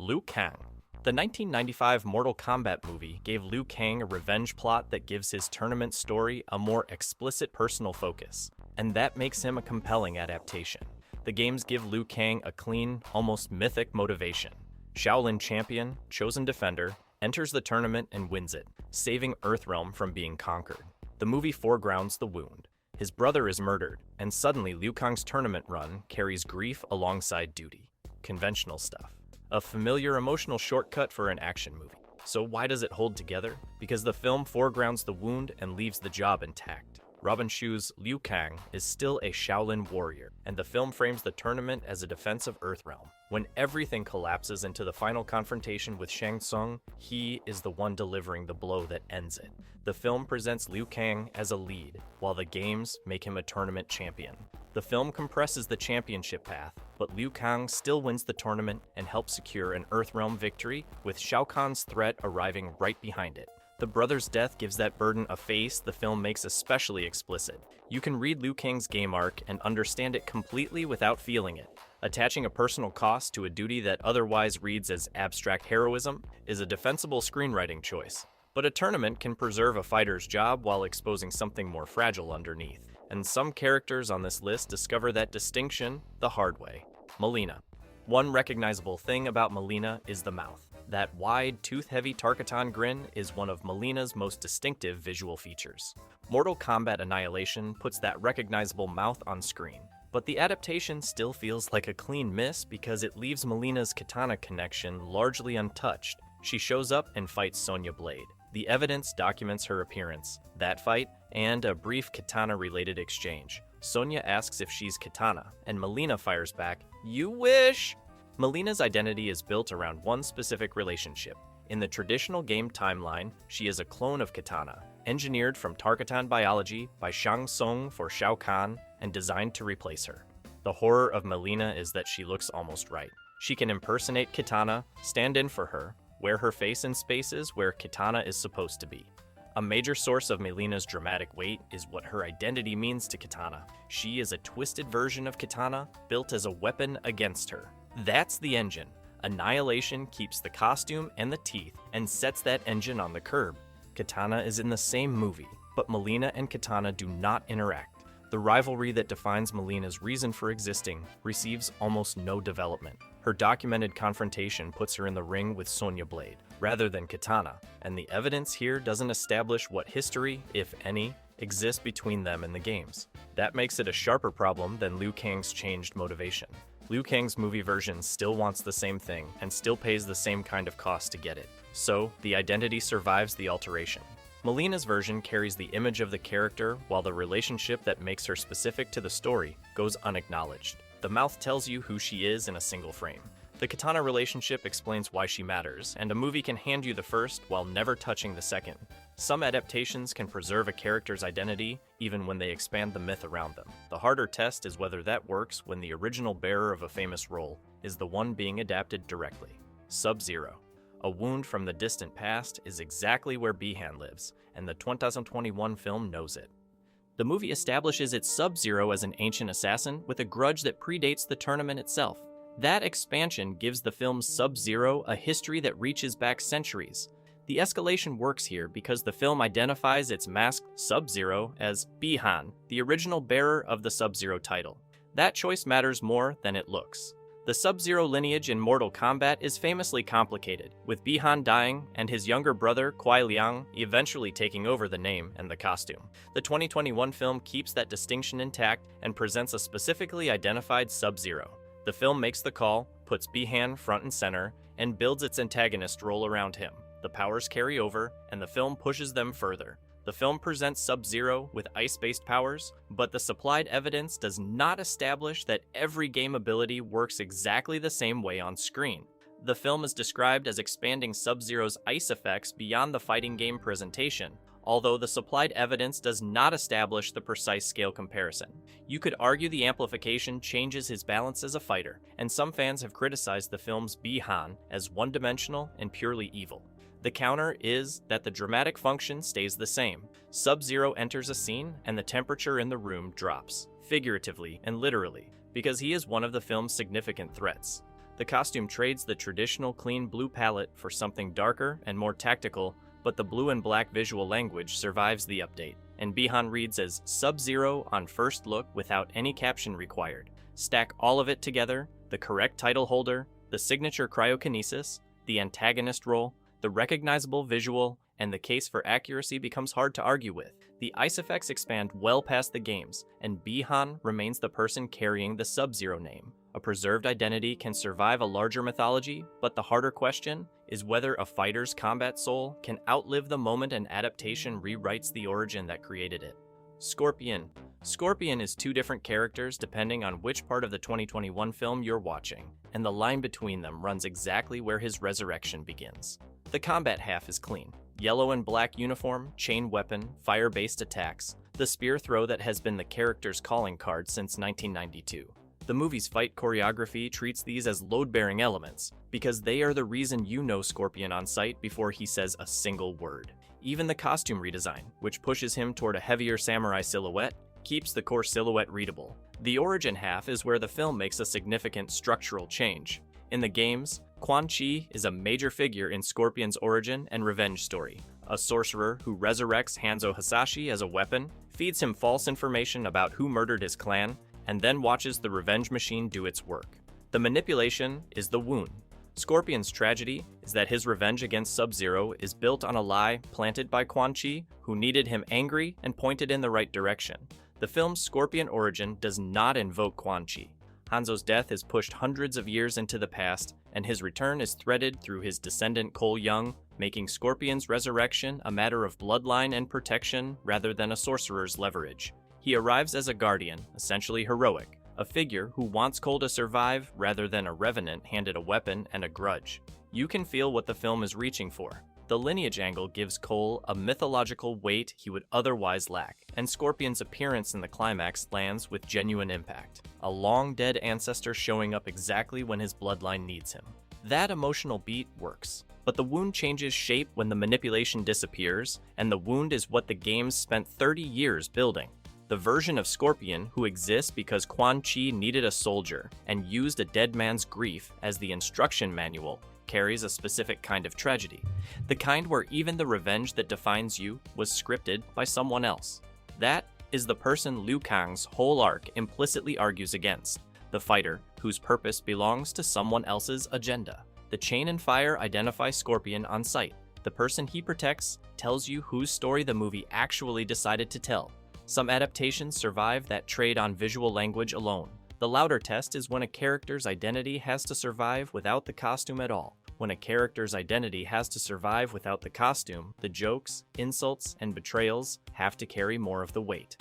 Liu Kang. The 1995 Mortal Kombat movie gave Liu Kang a revenge plot that gives his tournament story a more explicit personal focus, and that makes him a compelling adaptation. The games give Liu Kang a clean, almost mythic motivation. Shaolin champion, chosen defender, enters the tournament and wins it, saving Earthrealm from being conquered. The movie foregrounds the wound. His brother is murdered, and suddenly Liu Kang's tournament run carries grief alongside duty. Conventional stuff. A familiar emotional shortcut for an action movie. So why does it hold together? Because the film foregrounds the wound and leaves the job intact. Robin Shu's Liu Kang is still a Shaolin warrior, and the film frames the tournament as a defense of Earthrealm. When everything collapses into the final confrontation with Shang Tsung, he is the one delivering the blow that ends it. The film presents Liu Kang as a lead, while the games make him a tournament champion. The film compresses the championship path, but Liu Kang still wins the tournament and helps secure an Earthrealm victory, with Shao Kahn's threat arriving right behind it. The brother's death gives that burden a face the film makes especially explicit. You can read Liu Kang's game arc and understand it completely without feeling it. Attaching a personal cost to a duty that otherwise reads as abstract heroism is a defensible screenwriting choice. But a tournament can preserve a fighter's job while exposing something more fragile underneath. And some characters on this list discover that distinction the hard way. Mileena. One recognizable thing about Mileena is the mouth. That wide, tooth-heavy Tarkatan grin is one of Mileena's most distinctive visual features. Mortal Kombat Annihilation puts that recognizable mouth on screen, but the adaptation still feels like a clean miss because it leaves Mileena's katana connection largely untouched. She shows up and fights Sonya Blade. The evidence documents her appearance, that fight, and a brief katana-related exchange. Sonya asks if she's Katana, and Mileena fires back, "You wish!" Mileena's identity is built around one specific relationship. In the traditional game timeline, she is a clone of Katana, engineered from Tarkatan biology by Shang Tsung for Shao Kahn and designed to replace her. The horror of Mileena is that she looks almost right. She can impersonate Katana, stand in for her, wear her face in spaces where Katana is supposed to be. A major source of Mileena's dramatic weight is what her identity means to Katana. She is a twisted version of Katana, built as a weapon against her. That's the engine. Annihilation keeps the costume and the teeth and sets that engine on the curb. Katana is in the same movie, but Mileena and Katana do not interact. The rivalry that defines Mileena's reason for existing receives almost no development. Her documented confrontation puts her in the ring with Sonya Blade, rather than Katana, and the evidence here doesn't establish what history, if any, exists between them in the games. That makes it a sharper problem than Liu Kang's changed motivation. Liu Kang's movie version still wants the same thing and still pays the same kind of cost to get it. So, the identity survives the alteration. Mileena's version carries the image of the character while the relationship that makes her specific to the story goes unacknowledged. The mouth tells you who she is in a single frame. The Katana relationship explains why she matters, and a movie can hand you the first while never touching the second. Some adaptations can preserve a character's identity even when they expand the myth around them. The harder test is whether that works when the original bearer of a famous role is the one being adapted directly. Sub-Zero. A wound from the distant past is exactly where Bihan lives, and the 2021 film knows it. The movie establishes its Sub-Zero as an ancient assassin with a grudge that predates the tournament itself. That expansion gives the film's Sub-Zero a history that reaches back centuries. The escalation works here because the film identifies its masked Sub-Zero as Bihan, the original bearer of the Sub-Zero title. That choice matters more than it looks. The Sub-Zero lineage in Mortal Kombat is famously complicated, with Bihan dying and his younger brother, Kuai Liang, eventually taking over the name and the costume. The 2021 film keeps that distinction intact and presents a specifically identified Sub-Zero. The film makes the call, puts Bihan front and center, and builds its antagonist role around him. The powers carry over, and the film pushes them further. The film presents Sub-Zero with ice-based powers, but the supplied evidence does not establish that every game ability works exactly the same way on screen. The film is described as expanding Sub-Zero's ice effects beyond the fighting game presentation, although the supplied evidence does not establish the precise scale comparison. You could argue the amplification changes his balance as a fighter, and some fans have criticized the film's Bihan as one-dimensional and purely evil. The counter is that the dramatic function stays the same. Sub-Zero enters a scene and the temperature in the room drops, figuratively and literally, because he is one of the film's significant threats. The costume trades the traditional clean blue palette for something darker and more tactical, but the blue and black visual language survives the update, and Bi-Han reads as Sub-Zero on first look without any caption required. Stack all of it together, the correct title holder, the signature cryokinesis, the antagonist role, the recognizable visual, and the case for accuracy becomes hard to argue with. The ice effects expand well past the games, and Bi-Han remains the person carrying the Sub-Zero name. A preserved identity can survive a larger mythology, but the harder question is whether a fighter's combat soul can outlive the moment an adaptation rewrites the origin that created it. Scorpion. Scorpion is two different characters depending on which part of the 2021 film you're watching, and the line between them runs exactly where his resurrection begins. The combat half is clean. Yellow and black uniform, chain weapon, fire-based attacks, the spear throw that has been the character's calling card since 1992. The movie's fight choreography treats these as load-bearing elements, because they are the reason you know Scorpion on sight before he says a single word. Even the costume redesign, which pushes him toward a heavier samurai silhouette, keeps the core silhouette readable. The origin half is where the film makes a significant structural change. In the games, Quan Chi is a major figure in Scorpion's origin and revenge story. A sorcerer who resurrects Hanzo Hasashi as a weapon, feeds him false information about who murdered his clan, and then watches the revenge machine do its work. The manipulation is the wound. Scorpion's tragedy is that his revenge against Sub-Zero is built on a lie planted by Quan Chi, who needed him angry and pointed in the right direction. The film's Scorpion origin does not invoke Quan Chi. Hanzo's death is pushed hundreds of years into the past, and his return is threaded through his descendant Cole Young, making Scorpion's resurrection a matter of bloodline and protection rather than a sorcerer's leverage. He arrives as a guardian, essentially heroic, a figure who wants Cole to survive rather than a revenant handed a weapon and a grudge. You can feel what the film is reaching for. The lineage angle gives Cole a mythological weight he would otherwise lack, and Scorpion's appearance in the climax lands with genuine impact, a long-dead ancestor showing up exactly when his bloodline needs him. That emotional beat works, but the wound changes shape when the manipulation disappears, and the wound is what the games spent 30 years building. The version of Scorpion who exists because Quan Chi needed a soldier and used a dead man's grief as the instruction manual carries a specific kind of tragedy, the kind where even the revenge that defines you was scripted by someone else. That is the person Liu Kang's whole arc implicitly argues against, the fighter whose purpose belongs to someone else's agenda. The chain and fire identify Scorpion on sight. The person he protects tells you whose story the movie actually decided to tell. Some adaptations survive that trade on visual language alone. The louder test is when a character's identity has to survive without the costume at all. When a character's identity has to survive without the costume, the jokes, insults, and betrayals have to carry more of the weight.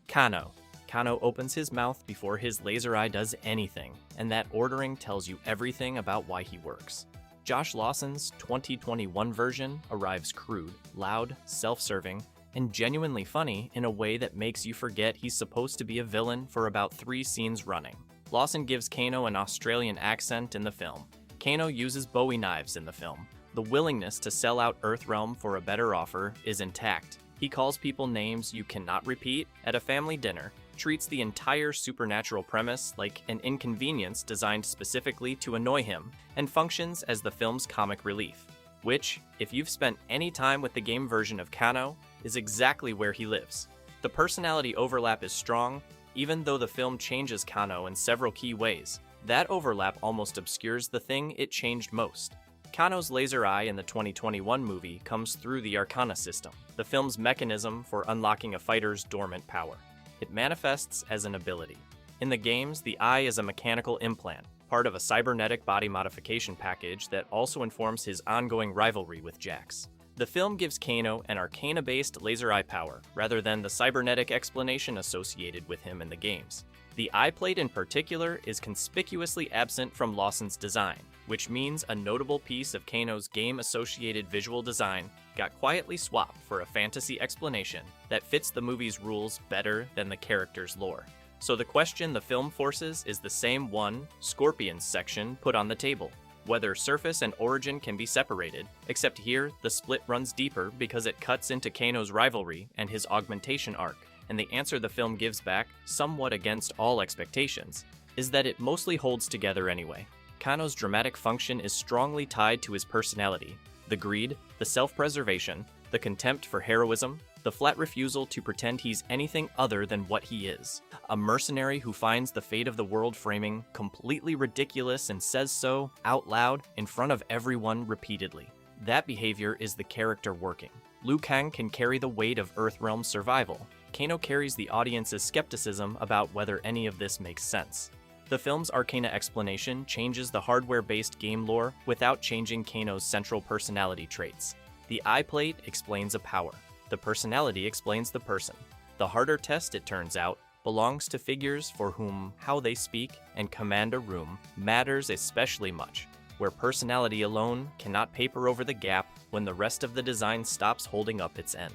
Kano. Kano opens his mouth before his laser eye does anything, and that ordering tells you everything about why he works. Josh Lawson's 2021 version arrives crude, loud, self-serving, and genuinely funny in a way that makes you forget he's supposed to be a villain for about 3 scenes running. Lawson gives Kano an Australian accent in the film. Kano uses Bowie knives in the film. The willingness to sell out Earthrealm for a better offer is intact. He calls people names you cannot repeat at a family dinner, treats the entire supernatural premise like an inconvenience designed specifically to annoy him, and functions as the film's comic relief, which, if you've spent any time with the game version of Kano, is exactly where he lives. The personality overlap is strong, even though the film changes Kano in several key ways. That overlap almost obscures the thing it changed most. Kano's laser eye in the 2021 movie comes through the Arcana system, the film's mechanism for unlocking a fighter's dormant power. It manifests as an ability. In the games, the eye is a mechanical implant, part of a cybernetic body modification package that also informs his ongoing rivalry with Jax. The film gives Kano an Arcana-based laser eye power, rather than the cybernetic explanation associated with him in the games. The eye plate in particular is conspicuously absent from Lawson's design, which means a notable piece of Kano's game-associated visual design got quietly swapped for a fantasy explanation that fits the movie's rules better than the character's lore. So the question the film forces is the same one Scorpion's section put on the table: whether surface and origin can be separated, except here the split runs deeper because it cuts into Kano's rivalry and his augmentation arc. And the answer the film gives back, somewhat against all expectations, is that it mostly holds together anyway. Kano's dramatic function is strongly tied to his personality. The greed, the self-preservation, the contempt for heroism, the flat refusal to pretend he's anything other than what he is. A mercenary who finds the fate of the world framing completely ridiculous and says so out loud in front of everyone repeatedly. That behavior is the character working. Liu Kang can carry the weight of Earthrealm's survival. Kano carries the audience's skepticism about whether any of this makes sense. The film's Arcana explanation changes the hardware-based game lore without changing Kano's central personality traits. The eye plate explains a power. The personality explains the person. The harder test, it turns out, belongs to figures for whom how they speak and command a room matters especially much, where personality alone cannot paper over the gap when the rest of the design stops holding up its end.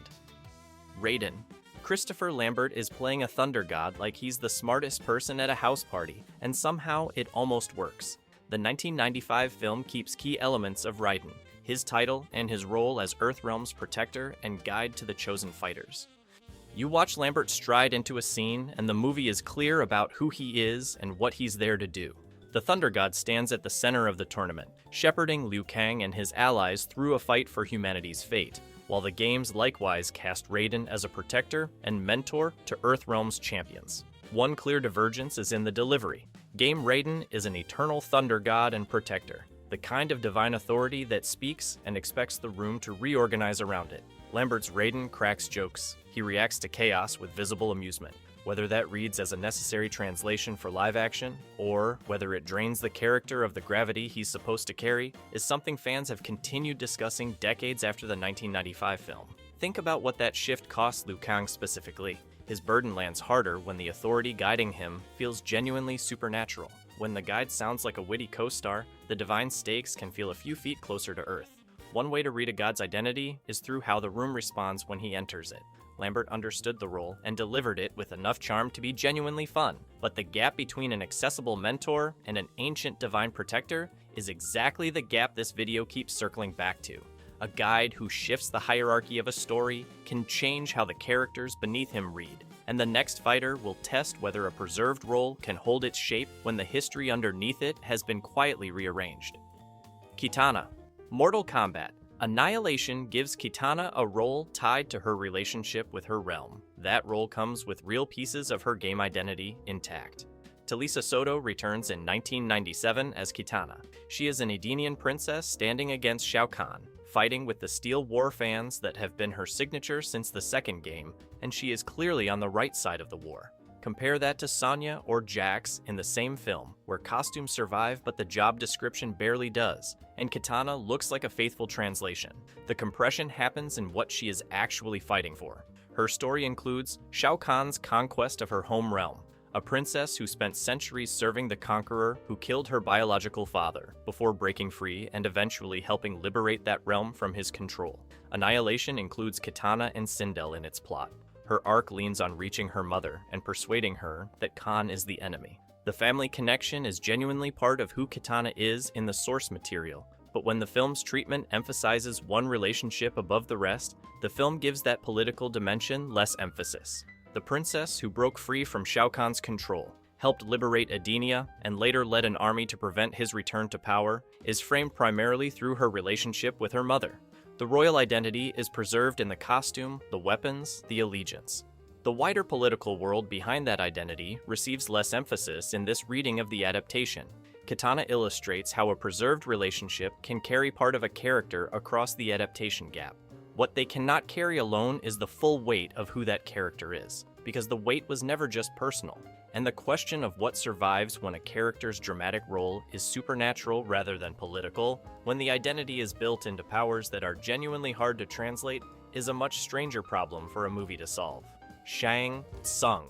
Raiden. Christopher Lambert is playing a thunder god like he's the smartest person at a house party, and somehow it almost works. The 1995 film keeps key elements of Raiden, his title and his role as Earthrealm's protector and guide to the chosen fighters. You watch Lambert stride into a scene, and the movie is clear about who he is and what he's there to do. The Thunder God stands at the center of the tournament, shepherding Liu Kang and his allies through a fight for humanity's fate, while the games likewise cast Raiden as a protector and mentor to Earthrealm's champions. One clear divergence is in the delivery. Game Raiden is an eternal thunder god and protector, the kind of divine authority that speaks and expects the room to reorganize around it. Lambert's Raiden cracks jokes. He reacts to chaos with visible amusement. Whether that reads as a necessary translation for live action, or whether it drains the character of the gravity he's supposed to carry, is something fans have continued discussing decades after the 1995 film. Think about what that shift cost Liu Kang specifically. His burden lands harder when the authority guiding him feels genuinely supernatural. When the guide sounds like a witty co-star, the divine stakes can feel a few feet closer to Earth. One way to read a god's identity is through how the room responds when he enters it. Lambert understood the role and delivered it with enough charm to be genuinely fun. But the gap between an accessible mentor and an ancient divine protector is exactly the gap this video keeps circling back to. A guide who shifts the hierarchy of a story can change how the characters beneath him read, and the next fighter will test whether a preserved role can hold its shape when the history underneath it has been quietly rearranged. Kitana. Mortal Kombat. Annihilation gives Kitana a role tied to her relationship with her realm. That role comes with real pieces of her game identity intact. Talisa Soto returns in 1997 as Kitana. She is an Edenian princess standing against Shao Kahn, fighting with the Steel War fans that have been her signature since the second game, and she is clearly on the right side of the war. Compare that to Sonya or Jax in the same film, where costumes survive but the job description barely does, and Kitana looks like a faithful translation. The compression happens in what she is actually fighting for. Her story includes Shao Kahn's conquest of her home realm, a princess who spent centuries serving the conqueror who killed her biological father before breaking free and eventually helping liberate that realm from his control. Annihilation includes Kitana and Sindel in its plot. Her arc leans on reaching her mother and persuading her that Khan is the enemy. The family connection is genuinely part of who Kitana is in the source material, but when the film's treatment emphasizes one relationship above the rest, the film gives that political dimension less emphasis. The princess who broke free from Shao Kahn's control, helped liberate Edenia, and later led an army to prevent his return to power, is framed primarily through her relationship with her mother. The royal identity is preserved in the costume, the weapons, the allegiance. The wider political world behind that identity receives less emphasis in this reading of the adaptation. Kitana illustrates how a preserved relationship can carry part of a character across the adaptation gap. What they cannot carry alone is the full weight of who that character is, because the weight was never just personal. And the question of what survives when a character's dramatic role is supernatural rather than political, when the identity is built into powers that are genuinely hard to translate, is a much stranger problem for a movie to solve. Shang Tsung.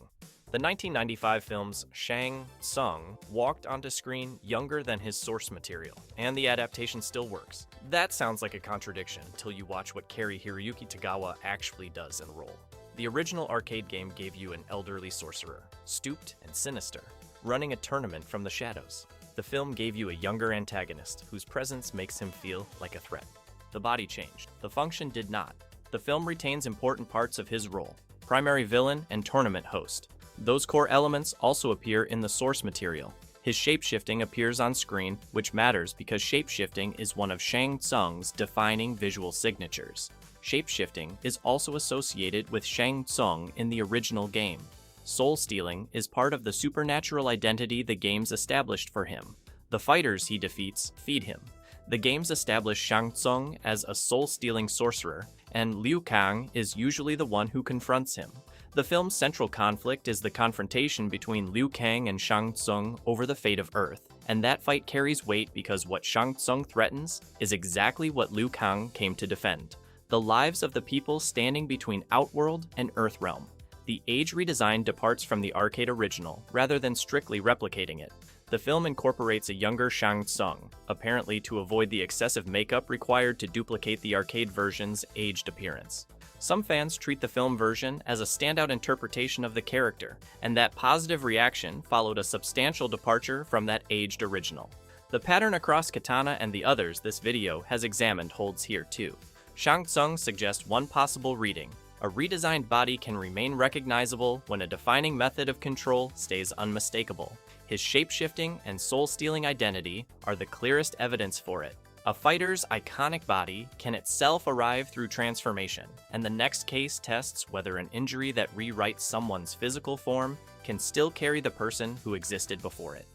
The 1995 film's Shang Tsung walked onto screen younger than his source material, and the adaptation still works. That sounds like a contradiction until you watch what Kari Hiroyuki Tagawa actually does in the role. The original arcade game gave you an elderly sorcerer, stooped and sinister, running a tournament from the shadows. The film gave you a younger antagonist whose presence makes him feel like a threat. The body changed. The function did not. The film retains important parts of his role: primary villain and tournament host. Those core elements also appear in the source material. His shapeshifting appears on screen, which matters because shapeshifting is one of Shang Tsung's defining visual signatures. Shapeshifting is also associated with Shang Tsung in the original game. Soul stealing is part of the supernatural identity the games established for him. The fighters he defeats feed him. The games establish Shang Tsung as a soul-stealing sorcerer, and Liu Kang is usually the one who confronts him. The film's central conflict is the confrontation between Liu Kang and Shang Tsung over the fate of Earth, and that fight carries weight because what Shang Tsung threatens is exactly what Liu Kang came to defend: the lives of the people standing between Outworld and Earthrealm. The age redesign departs from the arcade original, rather than strictly replicating it. The film incorporates a younger Shang Tsung, apparently to avoid the excessive makeup required to duplicate the arcade version's aged appearance. Some fans treat the film version as a standout interpretation of the character, and that positive reaction followed a substantial departure from that aged original. The pattern across Katana and the others this video has examined holds here too. Shang Tsung suggests one possible reading: a redesigned body can remain recognizable when a defining method of control stays unmistakable. His shape-shifting and soul-stealing identity are the clearest evidence for it. A fighter's iconic body can itself arrive through transformation, and the next case tests whether an injury that rewrites someone's physical form can still carry the person who existed before it.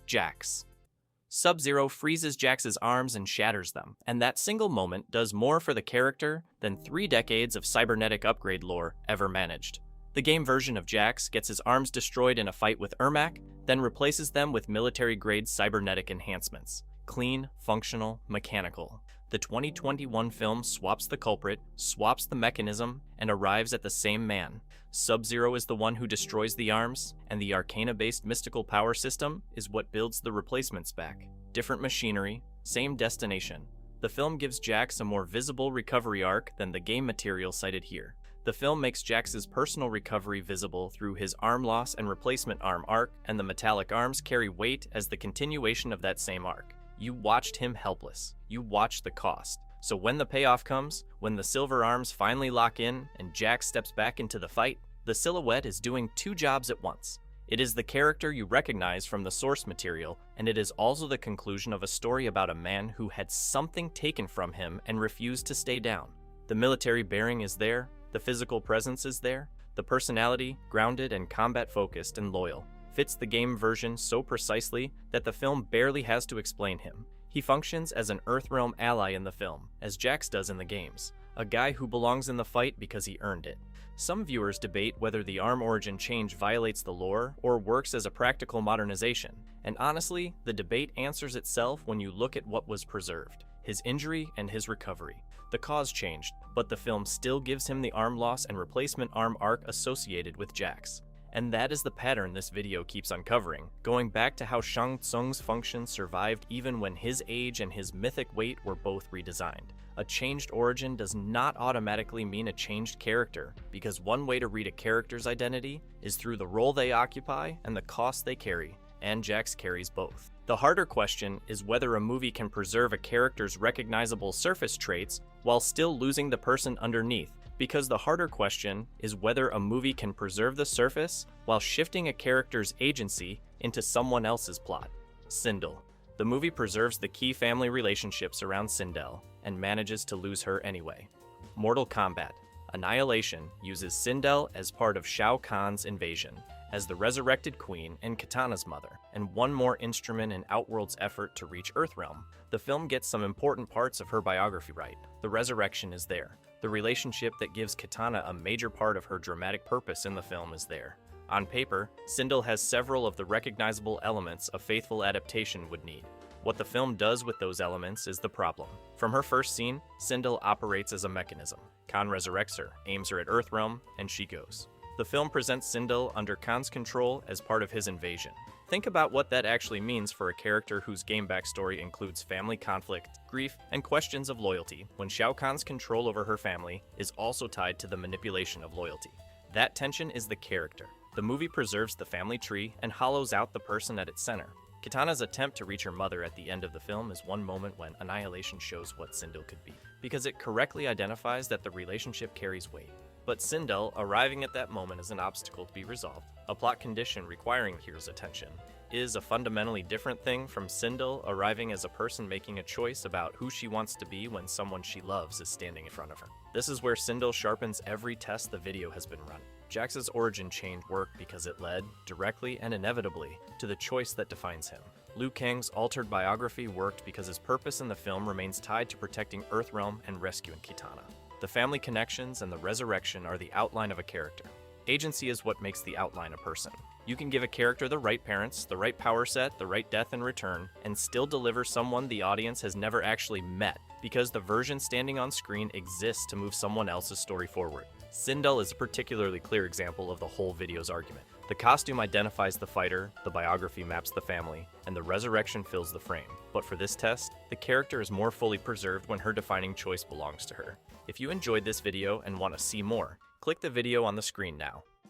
Jax. Sub-Zero freezes Jax's arms and shatters them, and that single moment does more for the character than 3 decades of cybernetic upgrade lore ever managed. The game version of Jax gets his arms destroyed in a fight with Ermac, then replaces them with military-grade cybernetic enhancements. Clean, functional, mechanical. The 2021 film swaps the culprit, swaps the mechanism, and arrives at the same man. Sub-Zero is the one who destroys the arms, and the Arcana-based mystical power system is what builds the replacements back. Different machinery, same destination. The film gives Jax a more visible recovery arc than the game material cited here. The film makes Jax's personal recovery visible through his arm loss and replacement arm arc, and the metallic arms carry weight as the continuation of that same arc. You watched him helpless. You watched the cost. So when the payoff comes, when the silver arms finally lock in and Jax steps back into the fight, the silhouette is doing 2 jobs at once. It is the character you recognize from the source material, and it is also the conclusion of a story about a man who had something taken from him and refused to stay down. The military bearing is there, the physical presence is there, the personality, grounded and combat-focused and loyal, fits the game version so precisely that the film barely has to explain him. He functions as an Earthrealm ally in the film, as Jax does in the games, a guy who belongs in the fight because he earned it. Some viewers debate whether the arm origin change violates the lore or works as a practical modernization, and honestly, the debate answers itself when you look at what was preserved: his injury and his recovery. The cause changed, but the film still gives him the arm loss and replacement arm arc associated with Jax. And that is the pattern this video keeps uncovering, going back to how Shang Tsung's function survived even when his age and his mythic weight were both redesigned. A changed origin does not automatically mean a changed character, because one way to read a character's identity is through the role they occupy and the cost they carry, and Jax carries both. The harder question is whether a movie can preserve a character's recognizable surface traits while still losing the person underneath, because the harder question is whether a movie can preserve the surface while shifting a character's agency into someone else's plot. Sindel. The movie preserves the key family relationships around Sindel and manages to lose her anyway. Mortal Kombat. Annihilation uses Sindel as part of Shao Kahn's invasion, as the resurrected queen and Katana's mother, and one more instrument in Outworld's effort to reach Earthrealm. The film gets some important parts of her biography right. The resurrection is there. The relationship that gives Katana a major part of her dramatic purpose in the film is there. On paper, Sindel has several of the recognizable elements a faithful adaptation would need. What the film does with those elements is the problem. From her first scene, Sindel operates as a mechanism. Kahn resurrects her, aims her at Earthrealm, and she goes. The film presents Sindel under Kahn's control as part of his invasion. Think about what that actually means for a character whose game backstory includes family conflict, grief, and questions of loyalty, when Shao Kahn's control over her family is also tied to the manipulation of loyalty. That tension is the character. The movie preserves the family tree and hollows out the person at its center. Katana's attempt to reach her mother at the end of the film is one moment when Annihilation shows what Sindel could be, because it correctly identifies that the relationship carries weight. But Sindel arriving at that moment is an obstacle to be resolved, a plot condition requiring the hero's attention, is a fundamentally different thing from Sindel arriving as a person making a choice about who she wants to be when someone she loves is standing in front of her. This is where Sindel sharpens every test the video has been run. Jax's origin change worked because it led, directly and inevitably, to the choice that defines him. Liu Kang's altered biography worked because his purpose in the film remains tied to protecting Earthrealm and rescuing Kitana. The family connections and the resurrection are the outline of a character. Agency is what makes the outline a person. You can give a character the right parents, the right power set, the right death in return, and still deliver someone the audience has never actually met, because the version standing on screen exists to move someone else's story forward. Sindel is a particularly clear example of the whole video's argument. The costume identifies the fighter, the biography maps the family, and the resurrection fills the frame. But for this test, the character is more fully preserved when her defining choice belongs to her. If you enjoyed this video and want to see more, click the video on the screen now.